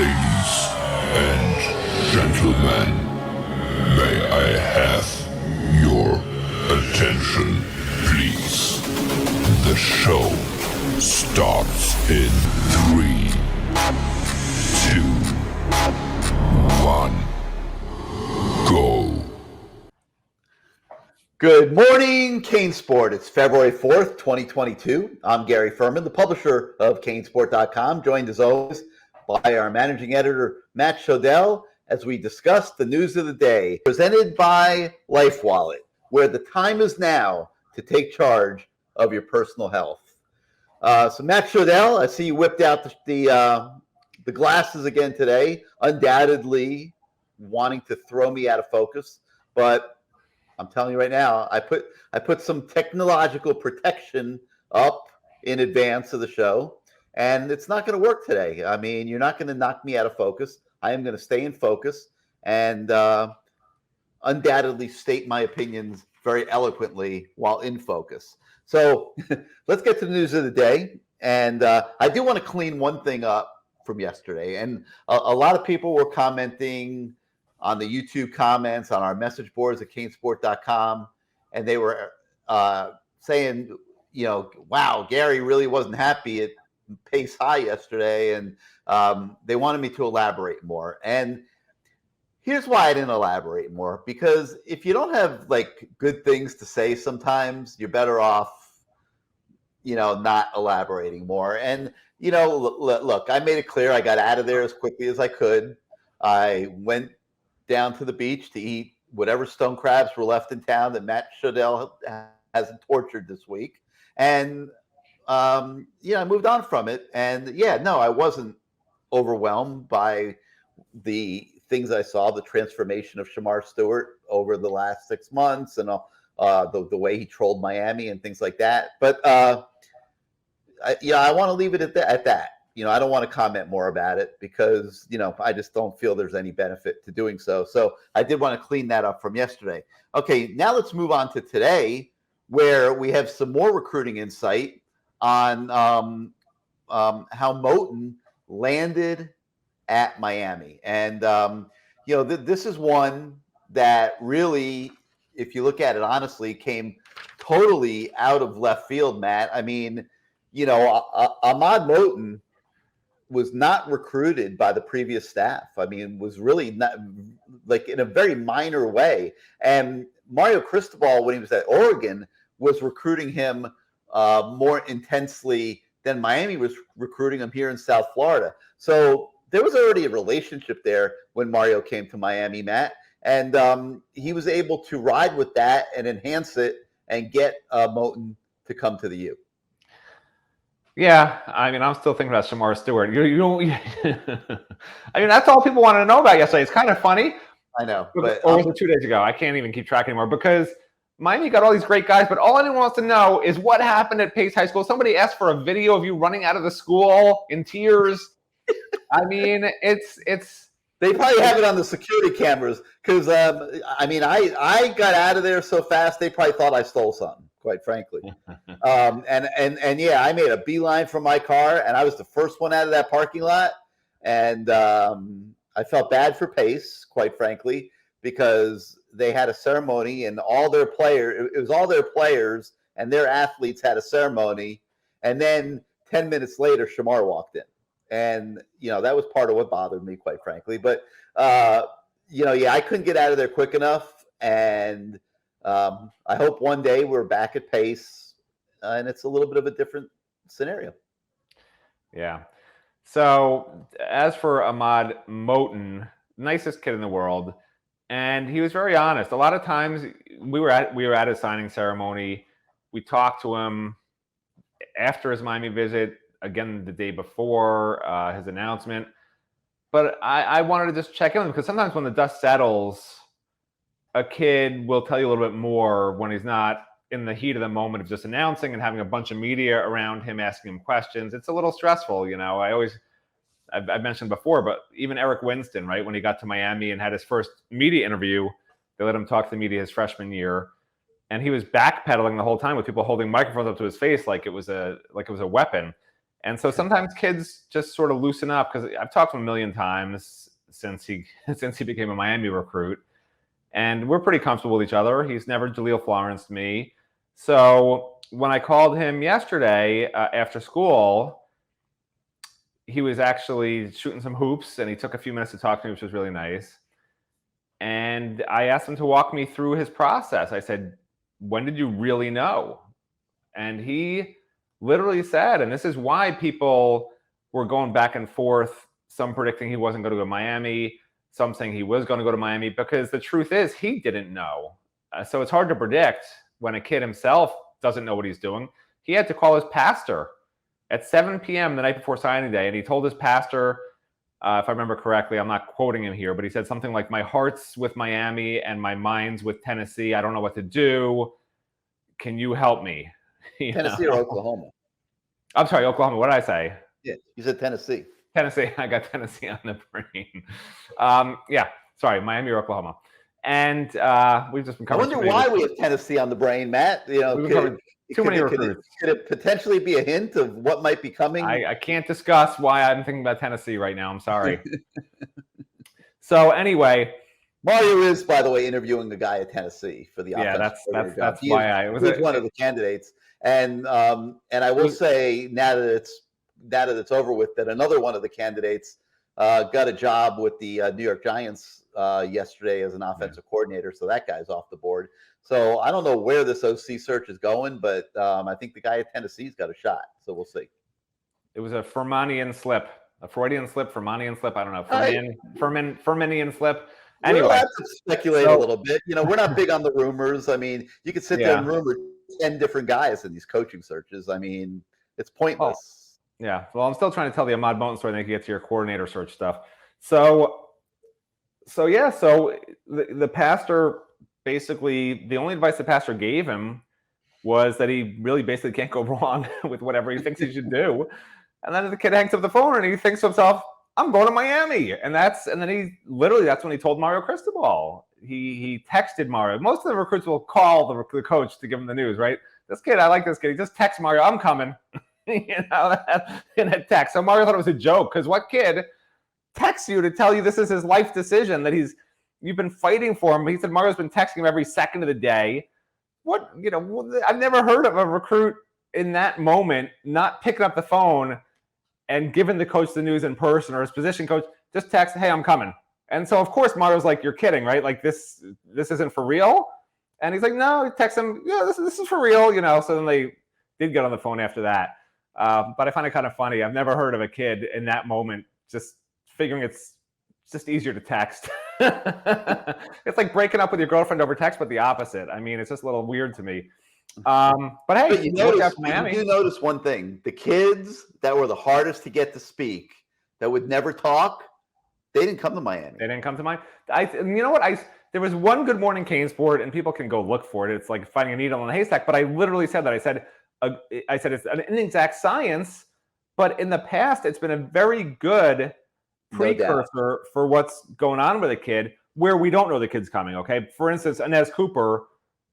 Ladies and gentlemen, may I have your attention, please? The show starts in 3, 2, 1, go. Good morning, CaneSport. It's February 4th, 2022. I'm Gary Ferman, the publisher of CaneSport.com, joined as always by our managing editor, Matt Shodell, as we discuss the news of the day, presented by LifeWallet, where the time is now to take charge of your personal health. So Matt Shodell, I see you whipped out the glasses again today, undoubtedly wanting to throw me out of focus, but I'm telling you right now, I put some technological protection up in advance of the show, and it's not going to work today. I mean, you're not going to knock me out of focus. I am going to stay in focus and undoubtedly state my opinions very eloquently while in focus. So let's get to the news of the day. And I do want to clean one thing up from yesterday. And a lot of people were commenting on the YouTube comments, on our message boards at CaneSport.com, and they were saying, you know, wow, Gary really wasn't happy at pace high yesterday, and they wanted me to elaborate more. And here's why I didn't elaborate more, because if you don't have like good things to say, sometimes you're better off, you know, not elaborating more. And, you know, look, I made it clear I got out of there as quickly as I could. I went down to the beach to eat whatever stone crabs were left in town that Matt Shodell hasn't tortured this week. And, I moved on from it. And yeah, no, I wasn't overwhelmed by the things I saw, the transformation of Shemar Stewart over the last 6 months and the way he trolled Miami and things like that. But, I want to leave it at that. You know, I don't want to comment more about it because, you know, I just don't feel there's any benefit to doing so. So I did want to clean that up from yesterday. Okay, now let's move on to today, where we have some more recruiting insight on how Moten landed at Miami. And, this is one that really, if you look at it honestly, came totally out of left field, Matt. I mean, you know, Ahmad Moten was not recruited by the previous staff. I mean, was really not, like, in a very minor way. And Mario Cristobal, when he was at Oregon, was recruiting him more intensely than Miami was recruiting him here in South Florida. So there was already a relationship there when Mario came to Miami, Matt. And he was able to ride with that and enhance it and get Moten to come to the U. Yeah, I mean, I'm still thinking about Shemar Stewart. You don't. I mean, that's all people wanted to know about yesterday. It's kind of funny. I know, but or was it 2 days ago? I can't even keep track anymore because Miami got all these great guys, but all anyone wants to know is what happened at Pace High School. Somebody asked for a video of you running out of the school in tears. I mean, it's. They probably have it on the security cameras because, I got out of there so fast they probably thought I stole something, quite frankly. And yeah, I made a beeline from my car, and I was the first one out of that parking lot. And I felt bad for Pace, quite frankly, because they had a ceremony, and all their players, it was all their players and their athletes had a ceremony. And then 10 minutes later, Shemar walked in. And, you know, that was part of what bothered me, quite frankly. But, I couldn't get out of there quick enough. And I hope one day we're back at Pace and it's a little bit of a different scenario. Yeah. So as for Ahmad Moten, nicest kid in the world. And he was very honest. A lot of times we were at his signing ceremony. We talked to him after his Miami visit, again the day before his announcement. But I wanted to just check in because sometimes when the dust settles, a kid will tell you a little bit more when he's not in the heat of the moment of just announcing and having a bunch of media around him asking him questions. It's a little stressful, you know. I've mentioned before, but even Eric Winston, right, when he got to Miami and had his first media interview, they let him talk to the media his freshman year. And he was backpedaling the whole time with people holding microphones up to his face like it was a weapon. And so sometimes kids just sort of loosen up, because I've talked to him a million times since he became a Miami recruit, and we're pretty comfortable with each other. He's never Jaleel Florence me. So when I called him yesterday after school, he was actually shooting some hoops, and he took a few minutes to talk to me, which was really nice. And I asked him to walk me through his process. I said, when did you really know? And he literally said, and this is why people were going back and forth, some predicting he wasn't going to go to Miami, some saying he was going to go to Miami, because the truth is he didn't know. So it's hard to predict when a kid himself doesn't know what he's doing. He had to call his pastor at 7 p.m. the night before signing day, and he told his pastor, if I remember correctly, I'm not quoting him here, but he said something like, my heart's with Miami and my mind's with Tennessee. I don't know what to do. Can you help me? Tennessee or Oklahoma? I'm sorry, Oklahoma. What did I say? Yeah, you said Tennessee. Tennessee. I got Tennessee on the brain. Yeah, sorry, Miami or Oklahoma. And we've just been covering. I wonder why we have Tennessee on the brain, Matt. You know, too many recruits. Could it potentially be a hint of what might be coming? I can't discuss why I'm thinking about Tennessee right now. I'm sorry. So anyway, Mario is, by the way, interviewing the guy at Tennessee for the offense. Yeah, that's why I was one of the candidates. And I will say, now that it's over with, that another one of the candidates got a job with the New York Giants yesterday as an offensive coordinator. So that guy's off the board. So I don't know where this OC search is going, but I think the guy at Tennessee's got a shot. So we'll see. It was a Fermanian slip, a Freudian slip, Fermanian slip. I don't know. Fermanian slip. Anyway, we'll have to speculate a little bit. You know, we're not big on the rumors. I mean, you could sit there and rumor 10 different guys in these coaching searches. I mean, it's pointless. Yeah. Well, I'm still trying to tell the Ahmad Moten story, and then you can get to your coordinator search stuff. So the pastor, basically, the only advice the pastor gave him was that he really basically can't go wrong with whatever he thinks he should do. And then the kid hangs up the phone and he thinks to himself, I'm going to Miami. And that's when he told Mario Cristobal. He texted Mario. Most of the recruits will call the coach to give him the news, right? This kid, I like this kid. He just texts Mario, I'm coming. In a text. So Mario thought it was a joke, because what kid texts you to tell you this is his life decision that you've been fighting for him? He said Mario's been texting him every second of the day. I've never heard of a recruit in that moment not picking up the phone and giving the coach the news in person, or his position coach just text, hey, I'm coming. And so, of course, Mario's like, you're kidding, right? Like, this isn't for real? And he's like, no, he texts him, yeah, this is for real, So then they did get on the phone after that. But I find it kind of funny. I've never heard of a kid in that moment just figuring it's just easier to text. It's like breaking up with your girlfriend over text, but the opposite. I mean, it's just a little weird to me. But hey, you do notice one thing: the kids that were the hardest to get to speak, that would never talk, they didn't come to Miami. They didn't come to Miami. You know what? There was one Good Morning CaneSport, and people can go look for it. It's like finding a needle in a haystack. But I literally said that. I said it's an inexact science, but in the past, it's been a very good precursor for what's going on with a kid where we don't know the kid's coming. Okay, for instance, Inez Cooper.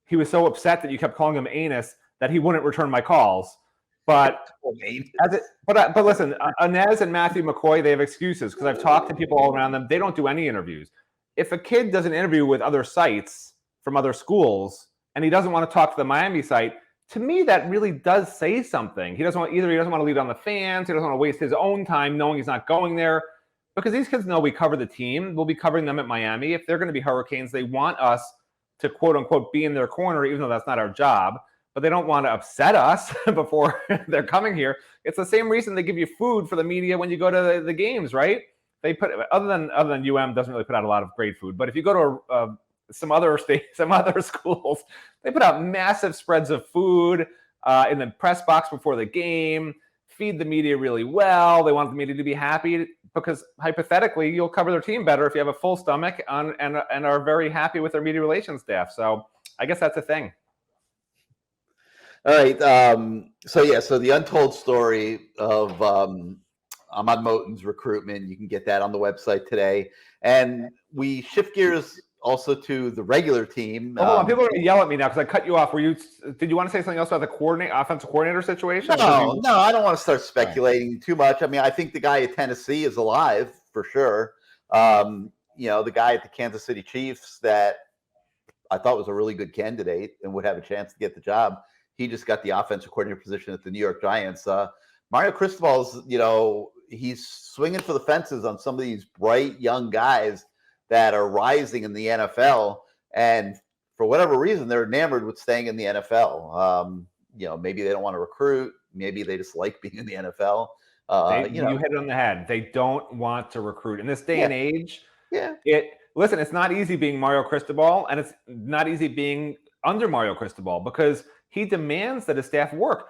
He was so upset that you kept calling him anus that he wouldn't return my calls. But but listen, Inez and Matthew McCoy, they have excuses, because I've talked to people all around them. They don't do any interviews. If a kid does an interview with other sites from other schools and he doesn't want to talk to the Miami site, to me that really does say something. He doesn't want to lead on the fans. He doesn't want to waste his own time knowing he's not going there, because these kids know we cover the team. We'll be covering them at Miami. If they're going to be Hurricanes, they want us to quote unquote be in their corner, even though that's not our job. But they don't want to upset us before they're coming here. It's the same reason they give you food for the media when you go to the games, right? They put, other than UM doesn't really put out a lot of great food, but if you go to some other schools, they put out massive spreads of food in the press box before the game, feed the media really well. They want the media to be happy, because hypothetically you'll cover their team better if you have a full stomach and are very happy with their media relations staff. So I guess that's a thing. All right. So the untold story of Ahmad Moten's recruitment, you can get that on the website today. And we shift gears also to the regular team. Oh, hold on. People are going to yell at me now because I cut you off. Did you want to say something else about the offensive coordinator situation? No, I don't want to start speculating too much. I mean, I think the guy at Tennessee is alive for sure. The guy at the Kansas City Chiefs that I thought was a really good candidate and would have a chance to get the job. He just got the offensive coordinator position at the New York Giants. Mario Cristobal's, he's swinging for the fences on some of these bright young guys that are rising in the NFL. And for whatever reason, they're enamored with staying in the NFL. Maybe they don't want to recruit. Maybe they just like being in the NFL. You hit it on the head. They don't want to recruit. In this day and age, listen, it's not easy being Mario Cristobal, and it's not easy being under Mario Cristobal because he demands that his staff work.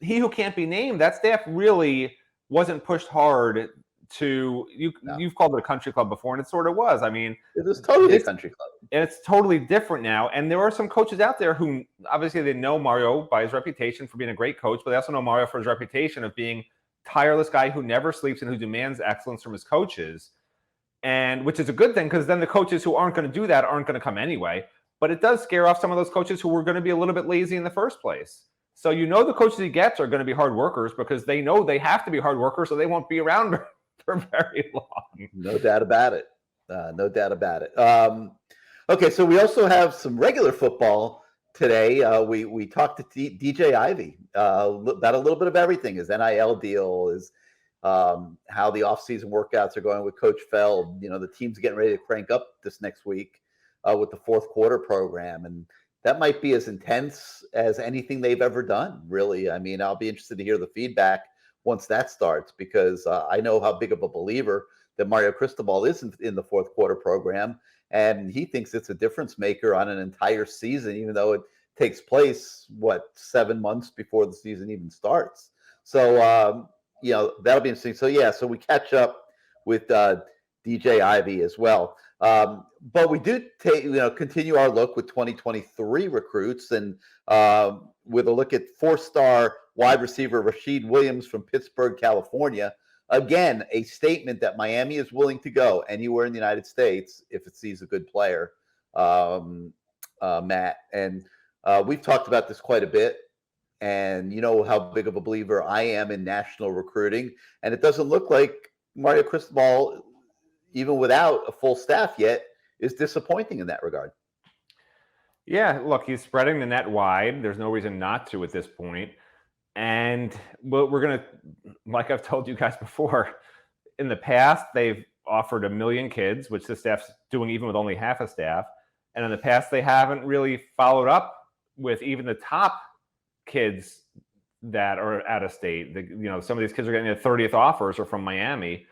He who can't be named, that staff really wasn't pushed hard to you've called it a country club before, and it sort of was. I mean, it was totally a country club. And it's totally different now. And there are some coaches out there who obviously they know Mario by his reputation for being a great coach, but they also know Mario for his reputation of being tireless guy who never sleeps and who demands excellence from his coaches. And which is a good thing because then the coaches who aren't going to do that aren't going to come anyway. But it does scare off some of those coaches who were going to be a little bit lazy in the first place. So the coaches he gets are going to be hard workers because they know they have to be hard workers so they won't be around for very long. No doubt about it. Okay, so we also have some regular football today. We talked to DJ Ivey about a little bit of everything. His NIL deal, is how the offseason workouts are going with Coach Feld. The team's getting ready to crank up this next week with the fourth quarter program. And that might be as intense as anything they've ever done, really. I mean, I'll be interested to hear the feedback once that starts because I know how big of a believer that Mario Cristobal is in the fourth quarter program. And he thinks it's a difference maker on an entire season, even though it takes place, 7 months before the season even starts. So, that'll be interesting. So we catch up with DJ Ivey as well. But we do continue our look with 2023 recruits and with a look at 4-star wide receiver Rashid Williams from Pittsburgh, California. Again, a statement that Miami is willing to go anywhere in the United States if it sees a good player, Matt. And we've talked about this quite a bit. And you know how big of a believer I am in national recruiting. And it doesn't look like Mario Cristobal, even without a full staff yet, is disappointing in that regard. Yeah, look, he's spreading the net wide. There's no reason not to at this point. And we're going to, like I've told you guys before, in the past, they've offered 1 million kids, which the staff's doing even with only half a staff. And in the past, they haven't really followed up with even the top kids that are out of state. Some of these kids are getting their 30th offers are from Miami.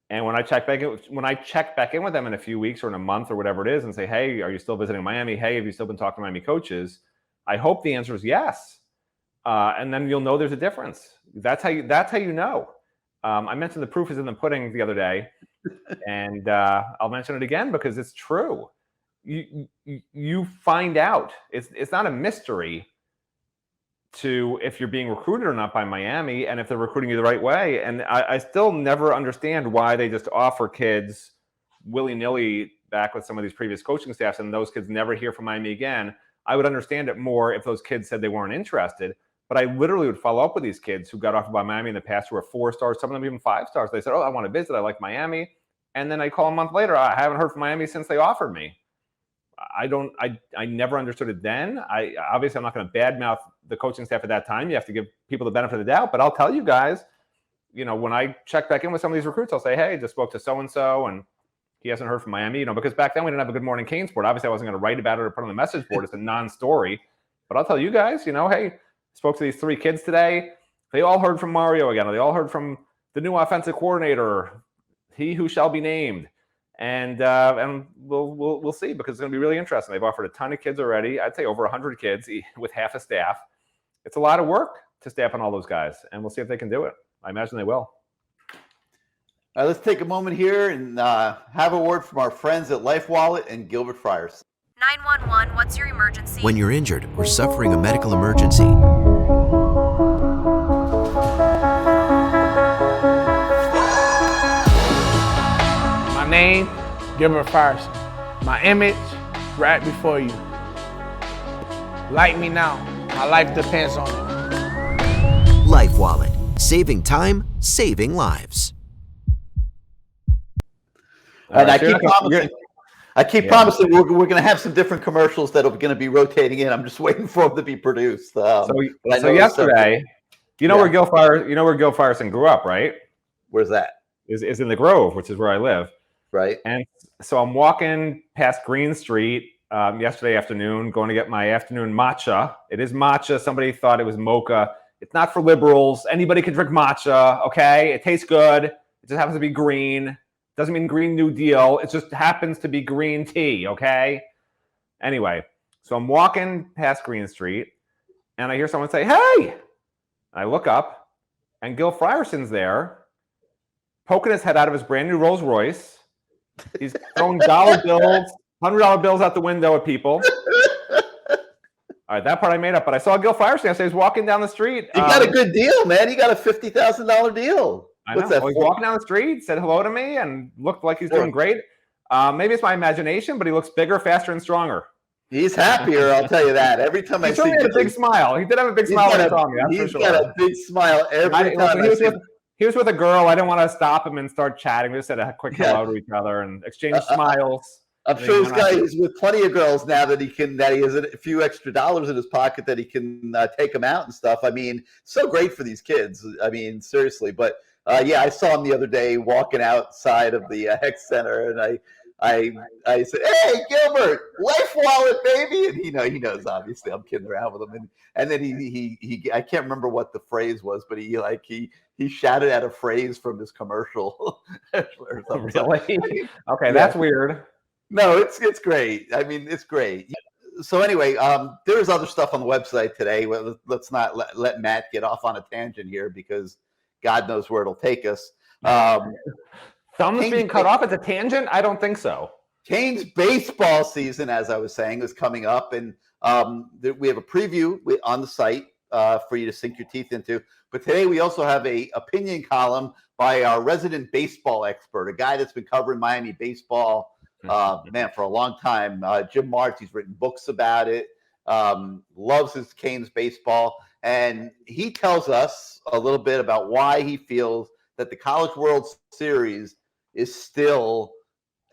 And when I check back in with them in a few weeks or in a month or whatever it is and say, hey, are you still visiting Miami? Hey, have you still been talking to Miami coaches? I hope the answer is yes. And then you'll know there's a difference. That's how you know. I mentioned the proof is in the pudding the other day, and I'll mention it again because it's true. You find out. It's not a mystery to if you're being recruited or not by Miami and if they're recruiting you the right way. And I still never understand why they just offer kids willy-nilly back with some of these previous coaching staffs and those kids never hear from Miami again. I would understand it more if those kids said they weren't interested, but I literally would follow up with these kids who got offered by Miami in the past who were 4 stars, some of them even 5 stars. They said, oh, I want to visit. I like Miami. And then I call a month later. I haven't heard from Miami since they offered me. I never understood it then. Obviously I'm not going to badmouth the coaching staff at that time. You have to give people the benefit of the doubt, but I'll tell you guys, when I check back in with some of these recruits, I'll say, hey, just spoke to so-and-so and he hasn't heard from Miami, because back then we didn't have a Good Morning CaneSport. Obviously I wasn't going to write about it or put it on the message board. It's a non-story, but I'll tell you guys, hey, spoke to these 3 kids today. They all heard from Mario again. Or they all heard from the new offensive coordinator, he who shall be named. And we'll see because it's going to be really interesting. They've offered a ton of kids already. I'd say over 100 kids with half a staff. It's a lot of work to staff on all those guys, and we'll see if they can do it. I imagine they will. All right, let's take a moment here and have a word from our friends at Life Wallet and Gil Firestone. 911, what's your emergency? When you're injured or suffering a medical emergency, My name, Gil Firestone. My image right before you. Like me now. My life depends on it. Life Wallet. Saving time, saving lives. And right, I keep promising we're going to have some different commercials that are going to be rotating in. I'm just waiting for them to be produced. So yesterday, where Gil Firestone grew up, right? Where's that? Is in the Grove, which is where I live. Right. And so I'm walking past Green Street yesterday afternoon, going to get my afternoon matcha. It is matcha. Somebody thought it was mocha. It's not for liberals. Anybody can drink matcha, okay? It tastes good. It just happens to be green. Doesn't mean Green New Deal. It just happens to be green tea, okay? Anyway, so I'm walking past Green Street, and I hear someone say, hey! I look up, and Gil Firestone's there, poking his head out of his brand new Rolls Royce. He's throwing dollar bills, $100 bills out the window at people. All right, that part I made up, but I saw Gil Firestone. So he was walking down the street. You got a good deal, man. You got a $50,000 deal. I know. Well, he's walking down the street, said hello to me, and looked like he's doing great. Maybe it's my imagination, but he looks bigger, faster, and stronger. He's happier, I'll tell you that. Every time I see him, he had a big smile. He did have a big smile when he saw me. He's got a big smile every time I see him. He was with a girl. I didn't want to stop him and start chatting. We just said a quick hello to each other and exchanged smiles. I'm sure this guy is with plenty of girls now that he has a few extra dollars in his pocket that he can take them out and stuff. I mean, so great for these kids. I mean, seriously. But I saw him the other day walking outside of the Hex Center, and I said, "Hey, Gilbert, Life Wallet, baby!" And he knows obviously I'm kidding around with him. And then he I can't remember what the phrase was, but he shouted out a phrase from this commercial. Or something. Really? Okay, that's weird. No, it's great. I mean, it's great. So anyway, there's other stuff on the website today. Well, let's not let Matt get off on a tangent here because God knows where it'll take us. Thumbs being cut off at a tangent? I don't think so. Canes baseball season, as I was saying, is coming up, and we have a preview on the site for you to sink your teeth into. But today we also have a opinion column by our resident baseball expert, a guy that's been covering Miami baseball for a long time. Jim Martz, he's written books about it, loves his Canes baseball, and he tells us a little bit about why he feels that the College World Series is still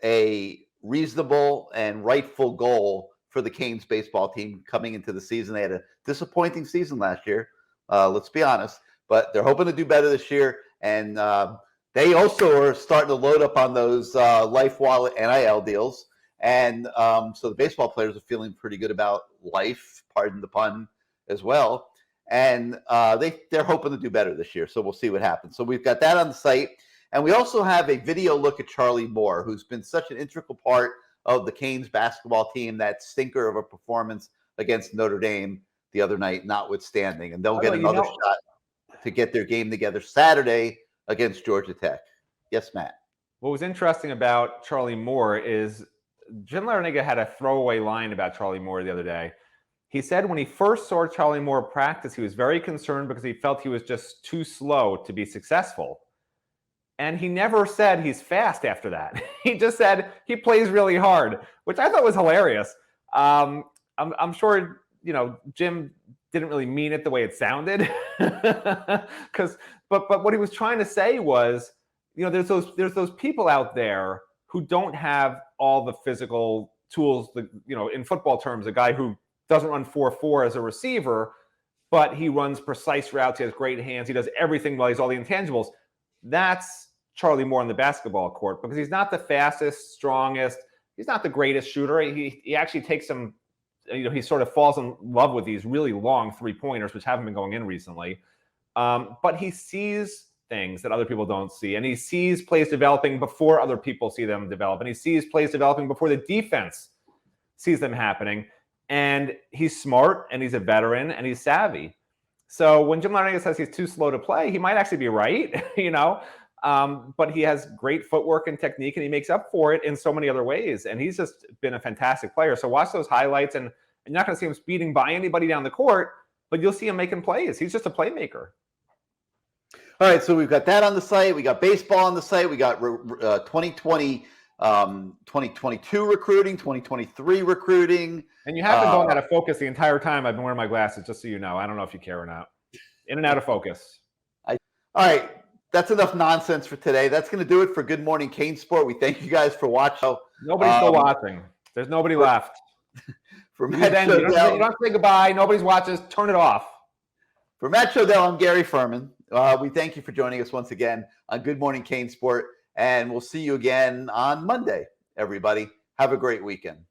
a reasonable and rightful goal for the Canes baseball team coming into the season. They had a disappointing season last year, let's be honest, but they're hoping to do better this year, and they also are starting to load up on those Life Wallet NIL deals. And so the baseball players are feeling pretty good about life, pardon the pun, as well. And they're hoping to do better this year. So we'll see what happens. So we've got that on the site. And we also have a video look at Charlie Moore, who's been such an integral part of the Canes basketball team, that stinker of a performance against Notre Dame the other night, notwithstanding. And they'll get another shot to get their game together Saturday against Georgia Tech. Yes, Matt. What was interesting about Charlie Moore is Jim Larrañaga had a throwaway line about Charlie Moore the other day. He said when he first saw Charlie Moore practice, he was very concerned because he felt he was just too slow to be successful. And he never said he's fast after that. He just said he plays really hard, which I thought was hilarious. I'm sure, Jim didn't really mean it the way it sounded. But what he was trying to say was, there's those people out there who don't have all the physical tools, in football terms, a guy who doesn't run 4.4 as a receiver, but he runs precise routes, he has great hands, he does everything well, he's all the intangibles. That's Charlie Moore on the basketball court, because he's not the fastest, strongest, he's not the greatest shooter. He actually takes some, he sort of falls in love with these really long three-pointers, which haven't been going in recently. But he sees things that other people don't see, and he sees plays developing before other people see them develop, and he sees plays developing before the defense sees them happening. And he's smart, and he's a veteran, and he's savvy. So when Jim Larrañaga says he's too slow to play, he might actually be right, but he has great footwork and technique, and he makes up for it in so many other ways. And he's just been a fantastic player. So watch those highlights, and you're not going to see him speeding by anybody down the court, but you'll see him making plays. He's just a playmaker. All right, so we've got that on the site. We got baseball on the site. We got 2020 2022 recruiting, 2023 recruiting. And you have been going out of focus the entire time I've been wearing my glasses, just so you know. I don't know if you care or not. In and out of focus. All right. That's enough nonsense for today. That's going to do it for Good Morning CaneSport. We thank you guys for watching. Nobody's still watching. There's nobody left. For Matt You Shodell, don't say goodbye. Nobody's watching. Turn it off. For Matt Shodell, I'm Gary Ferman. We thank you for joining us once again on Good Morning CaneSport, and we'll see you again on Monday, everybody. Have a great weekend.